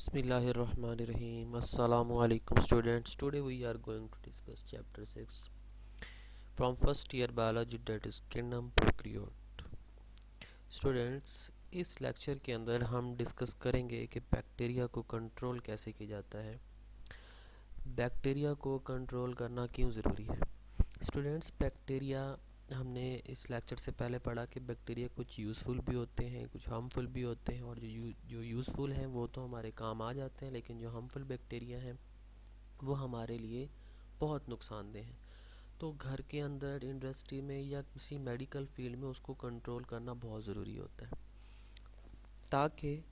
Bismillahirrahmanirrahim. Assalamu alaikum students. Today we are going to discuss chapter 6 from first year biology, that is kingdom prokaryote. Students, इस lecture के अंदर हम discuss करेंगे कि bacteria को control कैसे किया जाता है, बैक्टीरिया को कंट्रोल करना क्यों ज़रूरी है। स्टूडेंट्स, बैक्टीरिया हमने इस लेक्चर से पहले पढ़ा कि बैक्टीरिया कुछ यूज़फुल भी होते हैं, कुछ हार्मफुल भी होते हैं, और जो यूज़फुल हैं वो तो हमारे काम आ जाते हैं, लेकिन जो हार्मफुल बैक्टीरिया हैं वो हमारे लिए बहुत नुकसानदेह हैं। तो घर के अंदर, इंडस्ट्री में या किसी मेडिकल फील्ड में उसको कंट्रोल करना बहुत ज़रूरी होता है, ताकि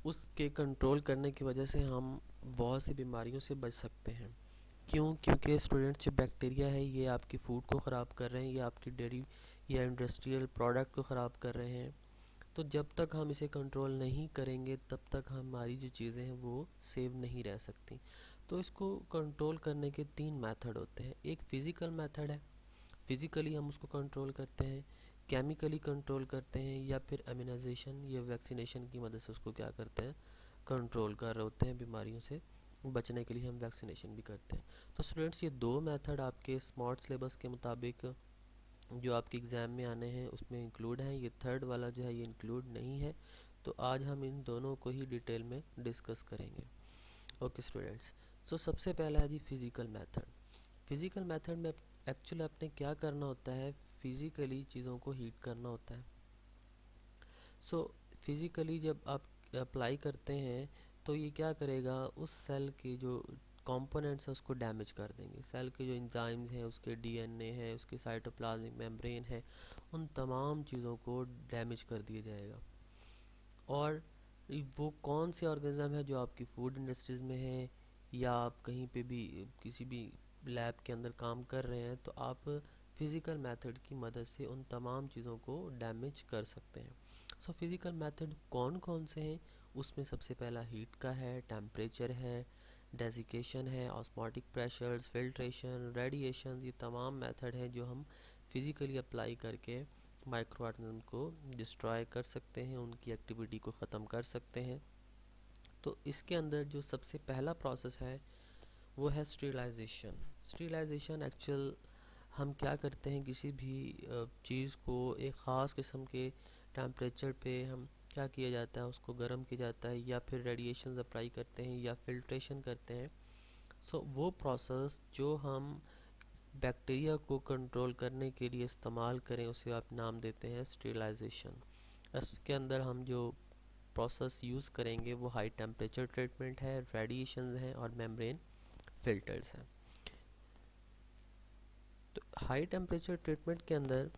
उसके कंट्रोल करने की वजह से हम बहुत सी बीमारियों से बच सकते हैं। क्योंकि स्टूडेंट्स, जो बैक्टीरिया है ये आपकी फूड को ख़राब कर रहे हैं, या आपकी डेयरी या इंडस्ट्रियल प्रोडक्ट को ख़राब कर रहे हैं। तो जब तक हम इसे कंट्रोल नहीं करेंगे तब तक हमारी जो चीज़ें हैं वो सेव नहीं रह सकती। तो इसको कंट्रोल करने के 3 मेथड होते हैं। एक फ़िज़िकल मेथड है, फ़िज़िकली हम उसको कंट्रोल करते हैं, केमिकली कंट्रोल करते हैं, या फिर इम्यूनाइजेशन या वैक्सीनेशन की मदद से उसको क्या करते हैं, कंट्रोल कर रहे होते हैं। बीमारियों से बचने के लिए हम वैक्सीनेशन भी करते हैं। तो स्टूडेंट्स, ये 2 मेथड आपके स्मार्ट सिलेबस के मुताबिक जो आपके एग्ज़ाम में आने हैं उसमें इंक्लूड हैं। ये थर्ड वाला जो है ये इंक्लूड नहीं है। तो आज हम इन दोनों को ही डिटेल में डिस्कस करेंगे। ओके स्टूडेंट्स, सो सबसे पहला है जी फिज़िकल मेथड। फिज़िकल मेथड में एक्चुअली आपने क्या करना होता है, फिज़िकली चीज़ों को हीट करना होता है। सो फिज़िकली जब आप अप्लाई करते हैं तो ये क्या करेगा, उस सेल के जो कंपोनेंट्स हैं उसको डैमेज कर देंगे। सेल के जो एंजाइम्स हैं, उसके डीएनए है, उसके साइटोप्लाज्मिक मेम्ब्रेन है, उन तमाम चीज़ों को डैमेज कर दिया जाएगा। और वो कौन से ऑर्गेनिज्म है जो आपकी फूड इंडस्ट्रीज़ में है, या आप कहीं पे भी किसी भी लैब के अंदर काम कर रहे हैं, तो आप फिज़िकल मेथड की मदद से उन तमाम चीज़ों को डैमेज कर सकते हैं। सो फिज़िकल मेथड कौन कौन से हैं, उसमें सबसे पहला हीट का है, टेम्परेचर है, डेसिकेशन है, ऑस्मोटिक प्रेशर्स, फिल्ट्रेशन, रेडिएशन। ये तमाम मेथड हैं जो हम फिज़िकली अप्लाई करके माइक्रो ऑर्गेनिज्म को डिस्ट्रॉय कर सकते हैं, उनकी एक्टिविटी को ख़त्म कर सकते हैं। तो इसके अंदर जो सबसे पहला प्रोसेस है वो है स्टेरिलाइजेशन। स्टेरिलाइजेशन एक्चुअल हम क्या करते हैं, किसी भी चीज़ को एक ख़ास किस्म के टेम्परेचर पे हम क्या किया जाता है, उसको गर्म किया जाता है, या फिर रेडिएशन अप्लाई करते हैं, या फिल्ट्रेशन करते हैं। सो वो प्रोसेस जो हम बैक्टीरिया को कंट्रोल करने के लिए इस्तेमाल करें उसे आप नाम देते हैं स्टेरिलाइजेशन। इसके अंदर हम जो प्रोसेस यूज़ करेंगे वो हाई टेम्परेचर ट्रीटमेंट है, रेडिएशन हैं, और मेम्ब्रेन फिल्टर्स हैं। तो हाई टेम्परेचर ट्रीटमेंट के अंदर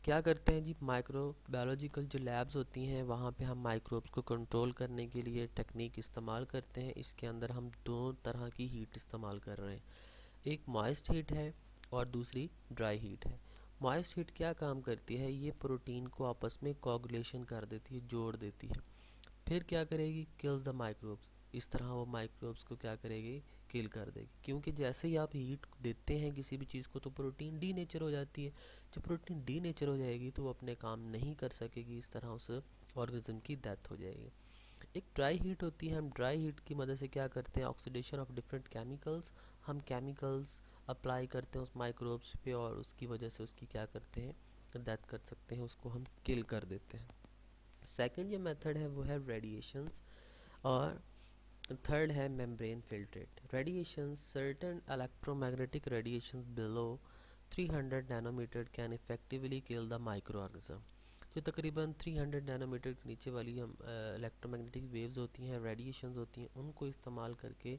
क्या करते हैं जी, माइक्रो बायोलॉजिकल जो लैब्स होती हैं वहाँ पे हम माइक्रोब्स को कंट्रोल करने के लिए टेक्निक इस्तेमाल करते हैं। इसके अंदर हम 2 तरह की हीट इस्तेमाल कर रहे हैं, एक मॉइस्ट हीट है और दूसरी ड्राई हीट है। मॉइस्ट हीट क्या काम करती है, ये प्रोटीन को आपस में कोगुलेशन कर देती है, जोड़ देती है। फिर क्या करेगी, किल्स द माइक्रोब्स। इस तरह वो माइक्रोब्स को क्या करेगी, किल कर देगी। क्योंकि जैसे ही आप हीट देते हैं किसी भी चीज़ को तो प्रोटीन डी नेचर हो जाती है। जब प्रोटीन डी नेचर हो जाएगी तो वो अपने काम नहीं कर सकेगी, इस तरह उस ऑर्गेनिज्म की डेथ हो जाएगी। एक ड्राई हीट होती है, हम ड्राई हीट की मदद से क्या करते हैं, ऑक्सीडेशन ऑफ डिफरेंट केमिकल्स, हम केमिकल्स अप्लाई करते हैं उस माइक्रोब्स पे, और उसकी वजह से उसकी क्या करते हैं, डेथ कर सकते हैं, उसको हम किल कर देते हैं। सेकंड जो मेथड है वो है रेडिएशंस, और थर्ड है membrane filtrate. Radiations, certain electromagnetic radiations below 300 nanometre can effectively kill the microorganism. जो तकरीबन 300 नैनोमीटर के नीचे वाली हम इलेक्ट्रोमैग्नेटिक वेव्स होती हैं, रेडिएशंस होती हैं, उनको इस्तेमाल करके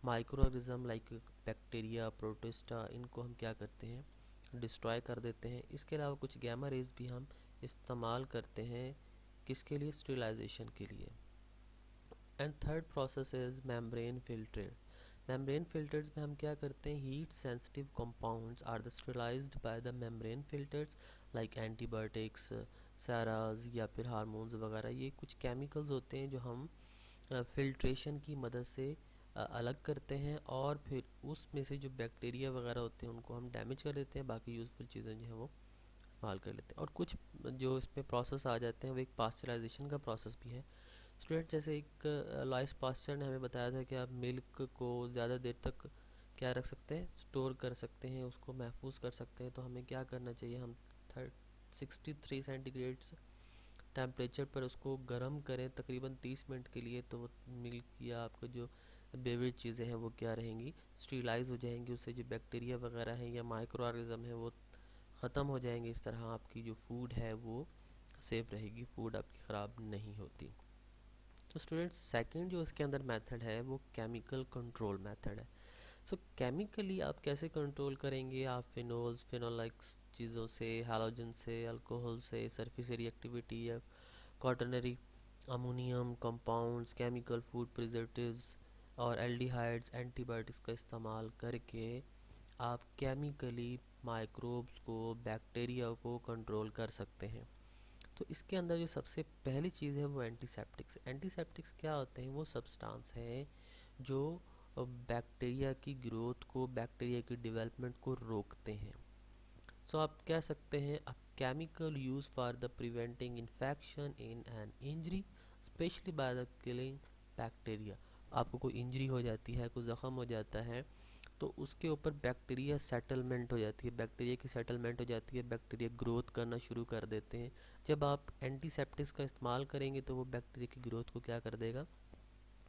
micro organism like bacteria, protista, इनको हम क्या करते हैं, डिस्ट्रॉय कर देते हैं। इसके अलावा कुछ गैमा रेज भी हम इस्तेमाल करते हैं, किसके लिए, स्टेरिलाइजेशन के लिए। And third process is membrane filtrate. Membrane filters में हम क्या करते हैं, heat sensitive compounds are the sterilised by the membrane filters like antibiotics, सैराज, या फिर हार्मोन्स वगैरह। ये कुछ केमिकल्स होते हैं जो हम फिल्ट्रेशन की मदद से अलग करते हैं, और फिर उसमें से जो बैक्टीरिया वगैरह होते हैं उनको हम डैमेज कर देते हैं, बाकी यूज़फुल चीज़ें जो हैं वो इस्तेमाल कर लेते हैं। और कुछ जो इसमें प्रोसेस आ जाते हैं वो एक पास्चराइजेशन का प्रोसेस भी है, स्टूडेंट जैसे एक लॉइस पास्चर ने हमें बताया था कि आप मिल्क को ज़्यादा देर तक क्या रख सकते हैं, स्टोर कर सकते हैं, उसको महफूज कर सकते हैं। तो हमें क्या करना चाहिए, हम 63 सेंटीग्रेड टेम्परेचर पर उसको गर्म करें तकरीबन 30 मिनट के लिए। तो वो मिल्क या आपका जो बेवरेज चीज़ें हैं वो क्या रहेंगी, स्टीलाइज हो जाएंगी। उससे जो बैक्टीरिया वगैरह हैं या माइक्रो ऑर्गेनिज्म है वो ख़त्म हो जाएंगे। इस तरह आपकी जो फूड है वो सेफ़ रहेगी, फूड आपकी ख़राब नहीं होती। तो स्टूडेंट्स सेकंड जो इसके अंदर मेथड है वो केमिकल कंट्रोल मेथड है। सो केमिकली आप कैसे कंट्रोल करेंगे, आप फिनोल्स फिनोलाइक्स चीज़ों से, हैलोजन से, अल्कोहल से, सरफेस रिएक्टिविटी या quaternary ammonium compounds, chemical food preservatives और एल्डिहाइड्स, एंटीबायोटिक्स का इस्तेमाल करके आप केमिकली माइक्रोब्स को, बैक्टीरिया को कंट्रोल कर सकते हैं। तो इसके अंदर जो सबसे पहली चीज़ है वो एंटीसेप्टिक्स। एंटीसेप्टिक्स क्या होते हैं, वो सब्सटेंस हैं जो बैक्टीरिया की ग्रोथ को, बैक्टीरिया की डेवलपमेंट को रोकते हैं। सो आप कह सकते हैं a chemical use for the preventing infection in an injury specially by the killing bacteria. आपको कोई इंजरी हो जाती है, कोई ज़ख़म हो जाता है, तो उसके ऊपर बैक्टीरिया सेटलमेंट हो जाती है, बैक्टीरिया की सेटलमेंट हो जाती है, बैक्टीरिया ग्रोथ करना शुरू कर देते हैं। जब आप एंटीसेप्टिक्स का इस्तेमाल करेंगे तो वो बैक्टीरिया की ग्रोथ को क्या कर देगा,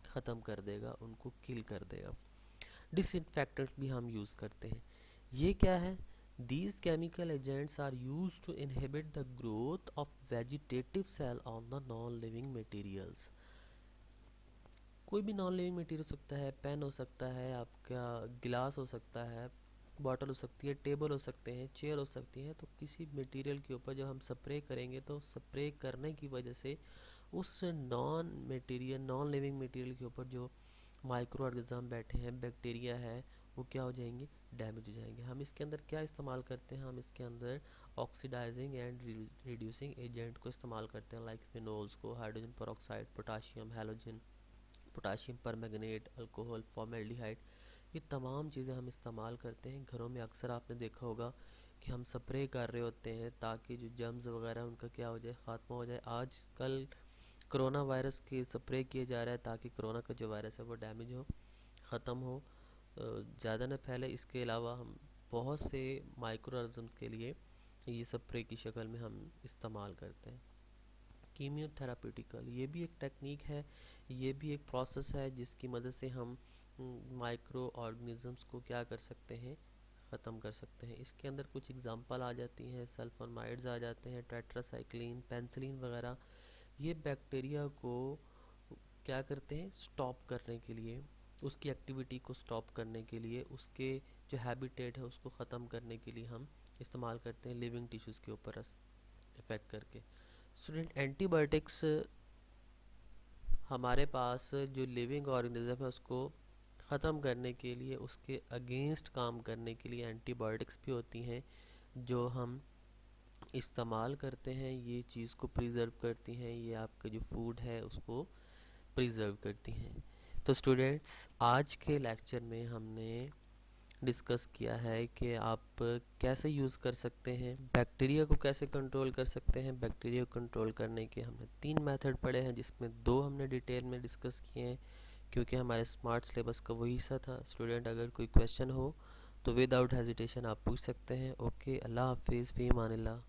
ख़त्म कर देगा, उनको किल कर देगा। डिसइंफेक्टेंट भी हम यूज़ करते हैं। ये क्या है, these chemical agents are use to inhibit the growth of vegetative cell on the non living materials. कोई भी नॉन लिविंग मटेरियल हो सकता है, पेन हो सकता है, आपका गिलास हो सकता है, बॉटल हो सकती है, टेबल हो सकते हैं, चेयर हो सकती है। तो किसी मटेरियल के ऊपर जब हम स्प्रे करेंगे तो स्प्रे करने की वजह से उस नॉन लिविंग मटेरियल के ऊपर जो माइक्रो ऑर्गेनिज्म बैठे हैं, बैक्टीरिया है, वो क्या हो जाएंगे, डैमेज हो जाएंगे। हम इसके अंदर क्या इस्तेमाल करते हैं, हम इसके अंदर ऑक्सीडाइजिंग एंड रिड्यूसिंग एजेंट को इस्तेमाल करते हैं, लाइक फिनोल्स को, hydrogen peroxide, potassium halogen, potassium permanganate, alcohol, formaldehyde. ये तमाम चीज़ें हम इस्तेमाल करते हैं। घरों में अक्सर आपने देखा होगा कि हम स्प्रे कर रहे होते हैं ताकि जो जर्म्स वगैरह उनका क्या हो जाए, ख़त्म हो जाए। आजकल कोरोना वायरस के स्प्रे किए जा रहा है ताकि कोरोना का जो वायरस है वो डैमेज हो, ख़त्म हो, ज़्यादा न फैले। इसके अलावा हम बहुत से माइक्रो ऑर्गेनिज्म्स के लिए ये स्प्रे की शक्ल में हम इस्तेमाल करते हैं। कीमियोथेराप्यूटिकल, ये भी एक टेक्निक है, ये भी एक प्रोसेस है जिसकी मदद से हम माइक्रो ऑर्गेनिजम्स को क्या कर सकते हैं, ख़त्म कर सकते हैं। इसके अंदर कुछ एग्जांपल आ जाती हैं, सल्फोनामाइड्स आ जाते हैं, टेट्रासाइक्लिन, पेंसिलिन वगैरह। ये बैक्टीरिया को क्या करते हैं, स्टॉप करने के लिए, उसकी एक्टिविटी को स्टॉप करने के लिए, उसके जो हैबिटेट है उसको ख़त्म करने के लिए हम इस्तेमाल करते हैं लिविंग टिश्यूज़ के ऊपर इफ़ेक्ट करके। स्टूडेंट एंटीबायोटिक्स, हमारे पास जो लिविंग ऑर्गेनिज्म है उसको ख़त्म करने के लिए, उसके अगेंस्ट काम करने के लिए एंटीबायोटिक्स भी होती हैं जो हम इस्तेमाल करते हैं। ये चीज़ को प्रिजर्व करती हैं, ये आपका जो फूड है उसको प्रिजर्व करती हैं। तो स्टूडेंट्स, आज के लेक्चर में हमने डिस्कस किया है कि आप कैसे यूज़ कर सकते हैं, बैक्टीरिया को कैसे कंट्रोल कर सकते हैं। बैक्टीरिया को कंट्रोल करने के हमने 3 मेथड पढ़े हैं, जिसमें 2 हमने डिटेल में डिस्कस किए हैं क्योंकि हमारे स्मार्ट सिलेबस का वही हिस्सा था। स्टूडेंट, अगर कोई क्वेश्चन हो तो विदाउट हेजिटेशन आप पूछ सकते हैं। ओके, अल्लाह हाफिज़, फ़ी अमानिल्लाह।